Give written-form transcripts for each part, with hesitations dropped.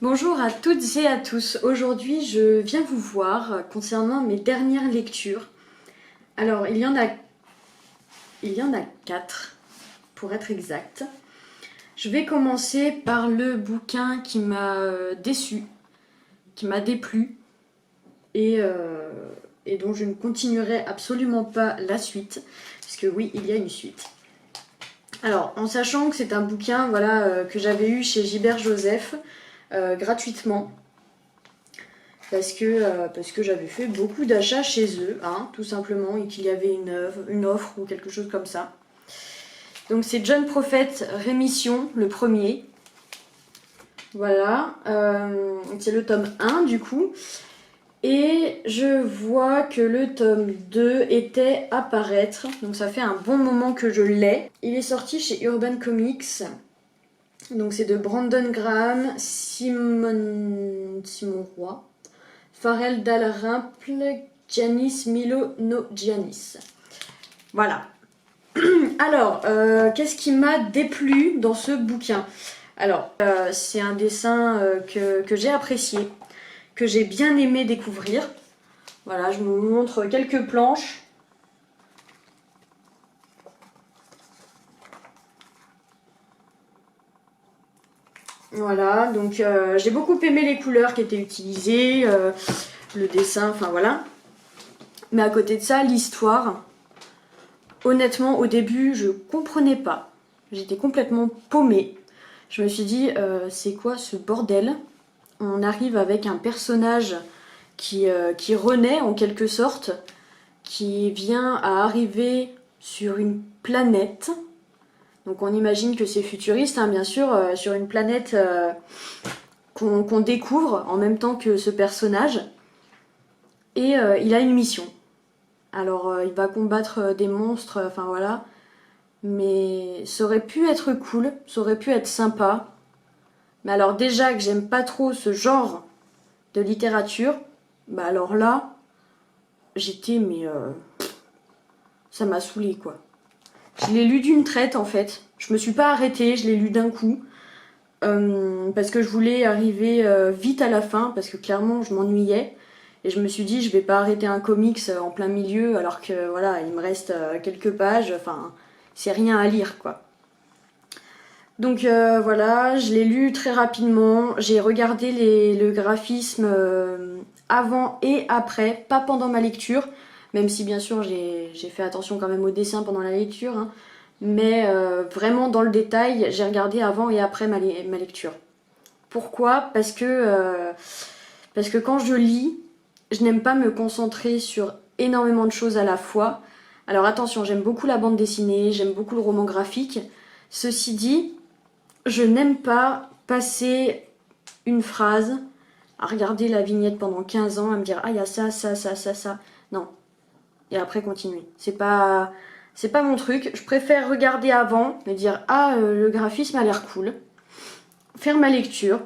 Bonjour à toutes et à tous. Aujourd'hui, je viens vous voir concernant mes dernières lectures. Alors, il y en a 4 pour être exact. Je vais commencer par le bouquin qui m'a déçu, qui m'a déplu et dont je ne continuerai absolument pas la suite, puisque oui, il y a une suite. Alors, en sachant que c'est un bouquin que j'avais eu chez Gilbert Joseph gratuitement, parce que j'avais fait beaucoup d'achats chez eux, hein, tout simplement, et qu'il y avait une offre ou quelque chose comme ça. Donc c'est John Prophet Rémission, le premier. Voilà, c'est le tome 1 du coup. Et je vois que le tome 2 était à paraître, donc ça fait un bon moment que je l'ai. Il est sorti chez Urban Comics. Donc c'est de Brandon Graham, Simon Roy, Farrell Dalrymple, Giannis Milo no Giannis. Voilà. Alors, qu'est-ce qui m'a déplu dans ce bouquin? Alors, c'est un dessin que j'ai apprécié, que j'ai bien aimé découvrir. Voilà, je vous montre quelques planches. Voilà, donc j'ai beaucoup aimé les couleurs qui étaient utilisées, le dessin, enfin voilà. Mais à côté de ça, l'histoire, honnêtement, au début, je comprenais pas. J'étais complètement paumée. Je me suis dit, c'est quoi ce bordel? On arrive avec un personnage qui renaît en quelque sorte, qui vient à arriver sur une planète. Donc on imagine que c'est futuriste, hein, bien sûr, sur une planète qu'on découvre en même temps que ce personnage. Et il a une mission. Alors il va combattre des monstres, enfin voilà. Mais ça aurait pu être cool, ça aurait pu être sympa. Mais alors déjà que j'aime pas trop ce genre de littérature, bah alors là, j'étais ça m'a saoulée quoi. Je l'ai lu d'une traite en fait. Je me suis pas arrêtée, je l'ai lu d'un coup. Parce que je voulais arriver vite à la fin, parce que clairement je m'ennuyais. Et je me suis dit, je vais pas arrêter un comics en plein milieu, alors que voilà, il me reste quelques pages, enfin, c'est rien à lire quoi. Donc voilà, je l'ai lu très rapidement, j'ai regardé le graphisme avant et après, pas pendant ma lecture, même si bien sûr j'ai fait attention quand même au dessin pendant la lecture, hein, mais vraiment dans le détail, j'ai regardé avant et après ma lecture. Pourquoi? Parce que quand je lis, je n'aime pas me concentrer sur énormément de choses à la fois. Alors attention, j'aime beaucoup la bande dessinée, j'aime beaucoup le roman graphique. Ceci dit, je n'aime pas passer une phrase à regarder la vignette pendant 15 ans, à me dire « Ah, il y a ça, ça, ça, ça, ça. » Non. Et après, continuer. C'est pas mon truc. Je préfère regarder avant, me dire « Ah, le graphisme a l'air cool. » Faire ma lecture.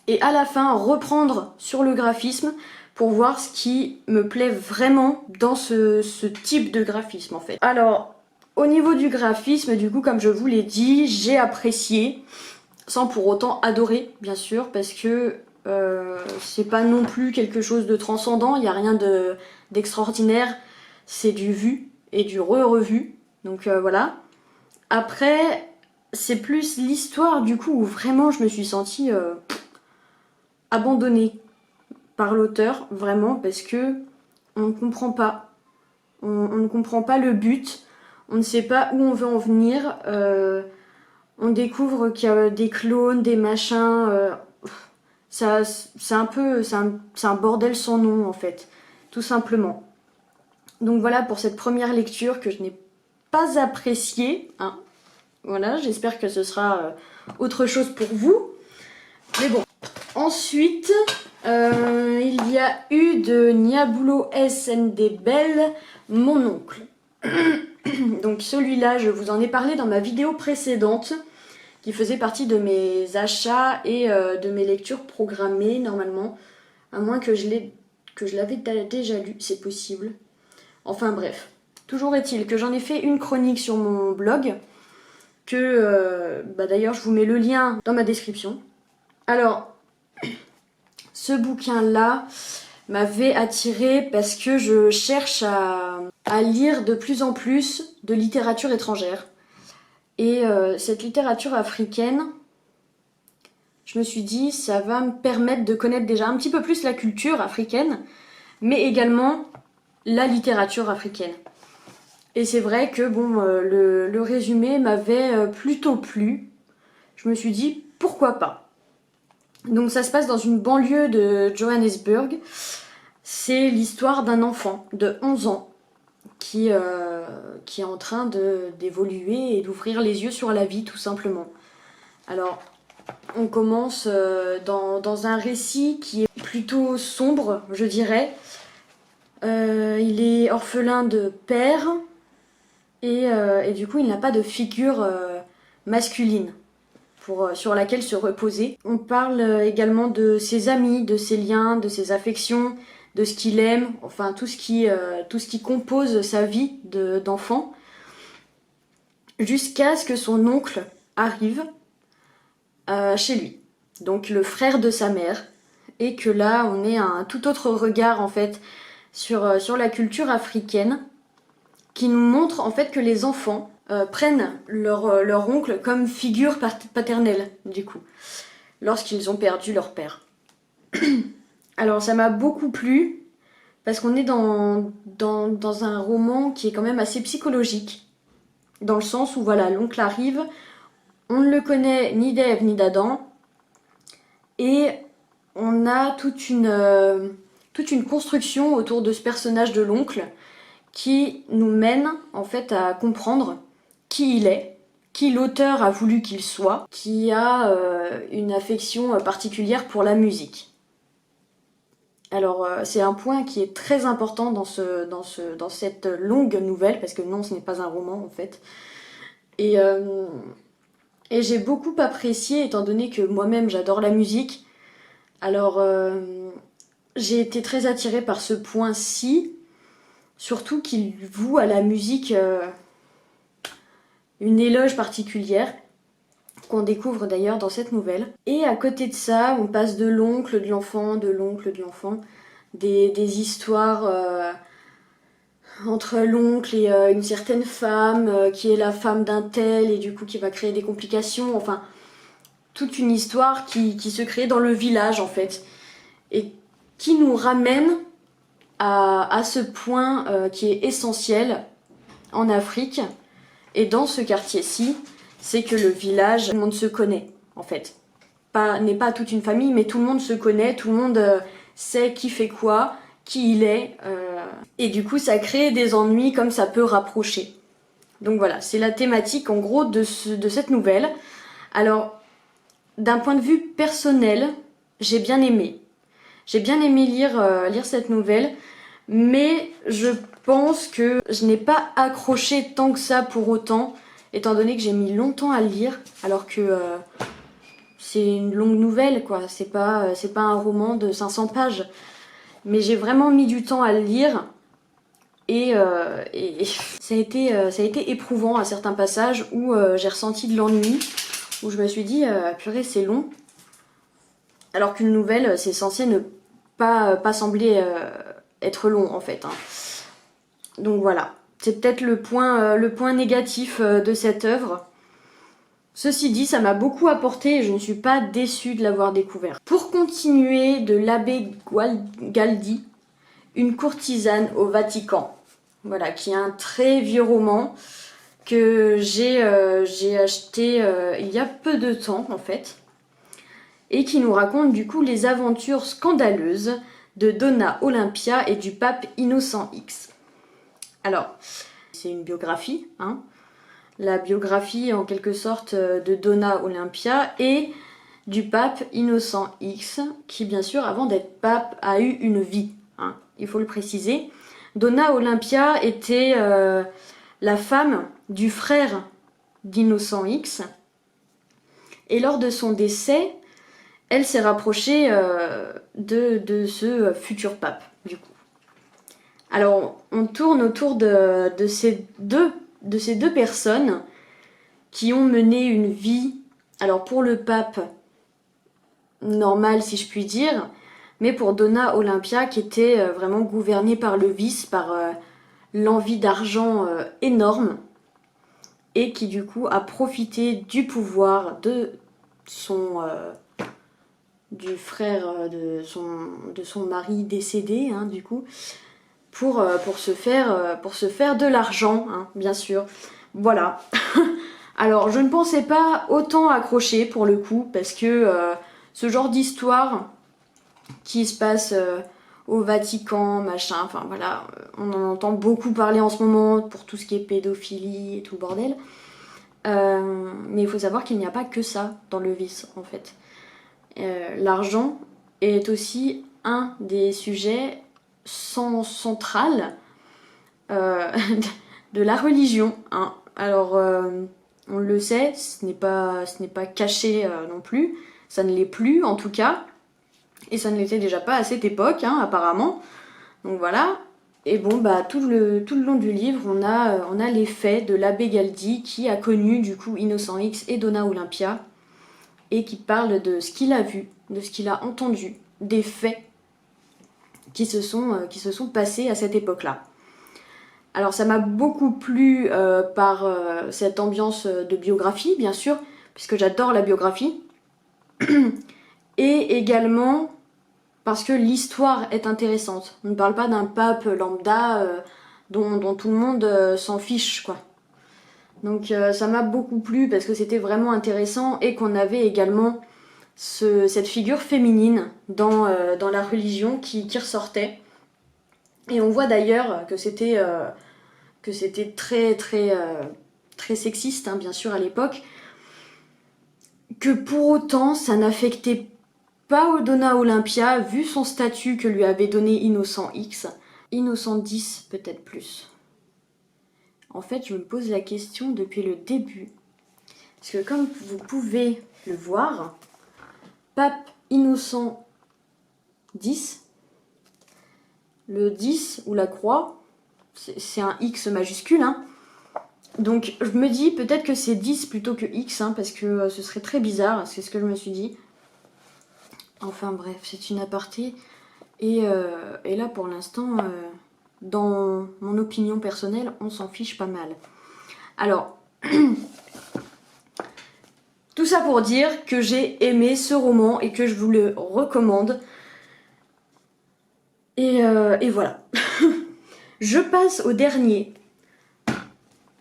Et à la fin, reprendre sur le graphisme pour voir ce qui me plaît vraiment dans ce type de graphisme, en fait. Alors, au niveau du graphisme, du coup, comme je vous l'ai dit, j'ai apprécié, sans pour autant adorer, bien sûr, parce que c'est pas non plus quelque chose de transcendant, il n'y a rien d'extraordinaire, c'est du vu et du re-revu, donc voilà. Après, c'est plus l'histoire, du coup, où vraiment je me suis sentie abandonnée par l'auteur, vraiment, parce que on ne comprend pas. On ne comprend pas le but, on ne sait pas où on veut en venir, on découvre qu'il y a des clones, des machins, c'est un bordel sans nom en fait, tout simplement. Donc voilà pour cette première lecture que je n'ai pas appréciée, hein. Voilà, j'espère que ce sera autre chose pour vous. Mais bon. Ensuite, il y a eu de Niabulo S.N.D. Bell, Mon oncle. Donc celui-là, je vous en ai parlé dans ma vidéo précédente, qui faisait partie de mes achats et de mes lectures programmées normalement, à moins que je l'avais déjà lu, c'est possible. Enfin bref, toujours est-il que j'en ai fait une chronique sur mon blog, que d'ailleurs je vous mets le lien dans ma description. Alors, ce bouquin-là m'avait attirée parce que je cherche à lire de plus en plus de littérature étrangère. Et cette littérature africaine, je me suis dit, ça va me permettre de connaître déjà un petit peu plus la culture africaine, mais également la littérature africaine. Et c'est vrai que bon, le résumé m'avait plutôt plu. Je me suis dit, pourquoi pas. Donc ça se passe dans une banlieue de Johannesburg. C'est l'histoire d'un enfant de 11 ans qui est en train d'évoluer et d'ouvrir les yeux sur la vie tout simplement. Alors, on commence dans un récit qui est plutôt sombre, je dirais. Il est orphelin de père et du coup il n'a pas de figure masculine sur laquelle se reposer. On parle également de ses amis, de ses liens, de ses affections, de ce qu'il aime, enfin tout ce qui compose sa vie d'enfant, jusqu'à ce que son oncle arrive chez lui, donc le frère de sa mère, et que là on ait un tout autre regard en fait sur la culture africaine, qui nous montre en fait que les enfants prennent leur oncle comme figure paternelle, du coup, lorsqu'ils ont perdu leur père. Alors ça m'a beaucoup plu, parce qu'on est dans un roman qui est quand même assez psychologique, dans le sens où voilà, l'oncle arrive, on ne le connaît ni d'Ève ni d'Adam, et on a toute une construction autour de ce personnage de l'oncle qui nous mène en fait à comprendre qui il est, qui l'auteur a voulu qu'il soit, qui a une affection particulière pour la musique. Alors c'est un point qui est très important dans cette longue nouvelle, parce que non, ce n'est pas un roman en fait. Et j'ai beaucoup apprécié, étant donné que moi-même j'adore la musique. Alors j'ai été très attirée par ce point-ci, surtout qu'il voue à la musique une éloge particulière, qu'on découvre d'ailleurs dans cette nouvelle. Et à côté de ça, on passe de l'oncle, de l'enfant, de l'oncle, de l'enfant, des histoires entre l'oncle et une certaine femme qui est la femme d'un tel et du coup qui va créer des complications, enfin toute une histoire qui se crée dans le village en fait, et qui nous ramène à ce point qui est essentiel en Afrique et dans ce quartier-ci, c'est que le village, tout le monde se connaît en fait. N'est pas toute une famille, mais tout le monde se connaît, tout le monde sait qui fait quoi, qui il est, et du coup ça crée des ennuis comme ça peut rapprocher. Donc voilà, c'est la thématique en gros de cette nouvelle. Alors, d'un point de vue personnel, j'ai bien aimé. J'ai bien aimé lire cette nouvelle, mais je pense que je n'ai pas accroché tant que ça pour autant, étant donné que j'ai mis longtemps à le lire, alors que c'est une longue nouvelle, quoi. C'est pas un roman de 500 pages. Mais j'ai vraiment mis du temps à le lire, et ça a été éprouvant à certains passages où j'ai ressenti de l'ennui, où je me suis dit, purée, c'est long. Alors qu'une nouvelle, c'est censé ne pas sembler être long en fait. Hein. Donc voilà, c'est peut-être le point négatif de cette œuvre. Ceci dit, ça m'a beaucoup apporté et je ne suis pas déçue de l'avoir découvert. Pour continuer, de l'abbé Galdi, Une courtisane au Vatican. Voilà, qui est un très vieux roman que j'ai acheté il y a peu de temps en fait, et qui nous raconte du coup les aventures scandaleuses de Donna Olympia et du pape Innocent X. Alors, c'est une biographie, hein, la biographie en quelque sorte de Donna Olympia et du pape Innocent X, qui bien sûr avant d'être pape a eu une vie, hein, il faut le préciser. Donna Olympia était la femme du frère d'Innocent X, et lors de son décès, elle s'est rapprochée de ce futur pape, du coup. Alors, on tourne autour de ces deux personnes qui ont mené une vie, alors pour le pape, normale si je puis dire, mais pour Donna Olympia qui était vraiment gouvernée par le vice, par l'envie d'argent énorme, et qui du coup a profité du pouvoir de son du frère de son mari décédé, hein, du coup, pour se faire de l'argent, hein, bien sûr. Voilà. Alors, je ne pensais pas autant accrocher pour le coup, parce que ce genre d'histoire qui se passe au Vatican, machin, enfin voilà, on en entend beaucoup parler en ce moment pour tout ce qui est pédophilie et tout le bordel. Mais il faut savoir qu'il n'y a pas que ça dans le vice, en fait. L'argent est aussi un des sujets central de la religion, hein. Alors, on le sait, ce n'est pas caché non plus, ça ne l'est plus en tout cas, et ça ne l'était déjà pas à cette époque, hein, apparemment. Donc voilà. Et bon, bah tout le long du livre, on a les faits de l'abbé Galdi qui a connu du coup Innocent X et Donna Olympia, et qui parle de ce qu'il a vu, de ce qu'il a entendu, des faits qui se sont passés à cette époque-là. Alors ça m'a beaucoup plu par cette ambiance de biographie, bien sûr, puisque j'adore la biographie, et également parce que l'histoire est intéressante. On ne parle pas d'un pape lambda dont tout le monde s'en fiche, quoi. Donc ça m'a beaucoup plu parce que c'était vraiment intéressant et qu'on avait également cette figure féminine dans la religion qui ressortait. Et on voit d'ailleurs que c'était très très très sexiste, hein, bien sûr à l'époque, que pour autant ça n'affectait pas Donna Olympia vu son statut que lui avait donné Innocent X, Innocent 10 peut-être plus. En fait, je me pose la question depuis le début, parce que comme vous pouvez le voir, Pape Innocent 10, le 10 ou la croix, c'est un X majuscule, hein. Donc je me dis peut-être que c'est 10 plutôt que X, hein, parce que ce serait très bizarre, c'est ce que je me suis dit. Enfin bref, c'est une aparté. Et là pour l'instant, dans mon opinion personnelle, on s'en fiche pas mal. Alors, tout ça pour dire que j'ai aimé ce roman et que je vous le recommande. Et voilà. Je passe au dernier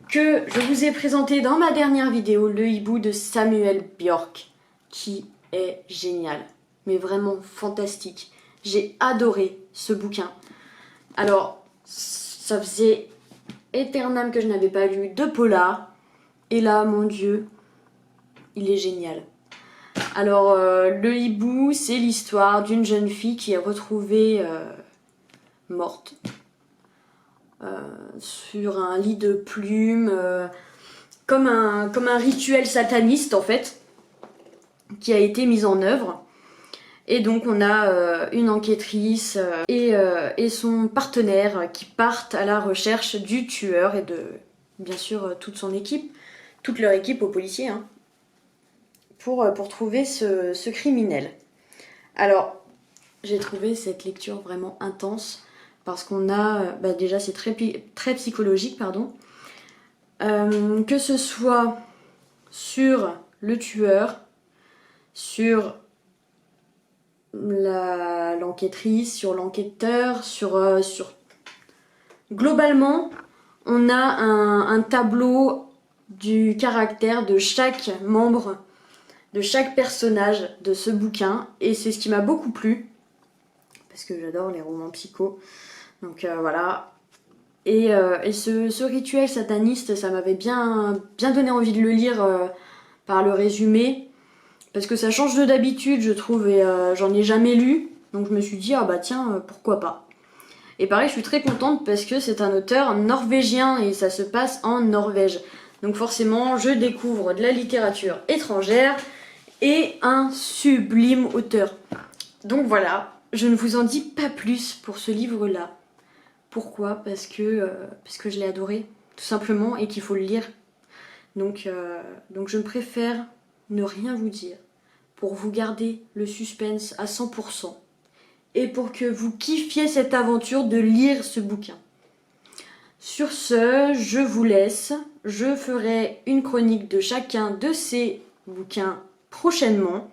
que je vous ai présenté dans ma dernière vidéo, le hibou de Samuel Björk, qui est génial, mais vraiment fantastique. J'ai adoré ce bouquin. Alors, ça faisait éternel que je n'avais pas lu de polar, et là, mon Dieu, il est génial. Alors, le hibou, c'est l'histoire d'une jeune fille qui est retrouvée morte sur un lit de plumes, comme un rituel sataniste en fait, qui a été mis en œuvre. Et donc on a une enquêtrice et son partenaire qui partent à la recherche du tueur et de, bien sûr, toute son équipe, toute leur équipe aux policiers, hein, pour trouver ce criminel. Alors, j'ai trouvé cette lecture vraiment intense parce qu'on a, déjà c'est très, très psychologique, pardon, que ce soit sur le tueur, sur l'enquêtrice, sur l'enquêteur, sur globalement, on a un tableau du caractère de chaque membre, de chaque personnage de ce bouquin, et c'est ce qui m'a beaucoup plu parce que j'adore les romans psycho. Donc voilà. Et ce rituel sataniste, ça m'avait bien donné envie de le lire par le résumé. Parce que ça change de d'habitude, je trouve, et j'en ai jamais lu. Donc je me suis dit, ah bah tiens, pourquoi pas. Et pareil, je suis très contente parce que c'est un auteur norvégien et ça se passe en Norvège. Donc forcément, je découvre de la littérature étrangère et un sublime auteur. Donc voilà, je ne vous en dis pas plus pour ce livre-là. Pourquoi ? Parce que je l'ai adoré, tout simplement, et qu'il faut le lire. Donc je préfère ne rien vous dire pour vous garder le suspense à 100% et pour que vous kiffiez cette aventure de lire ce bouquin. Sur ce, je vous laisse. Je ferai une chronique de chacun de ces bouquins prochainement.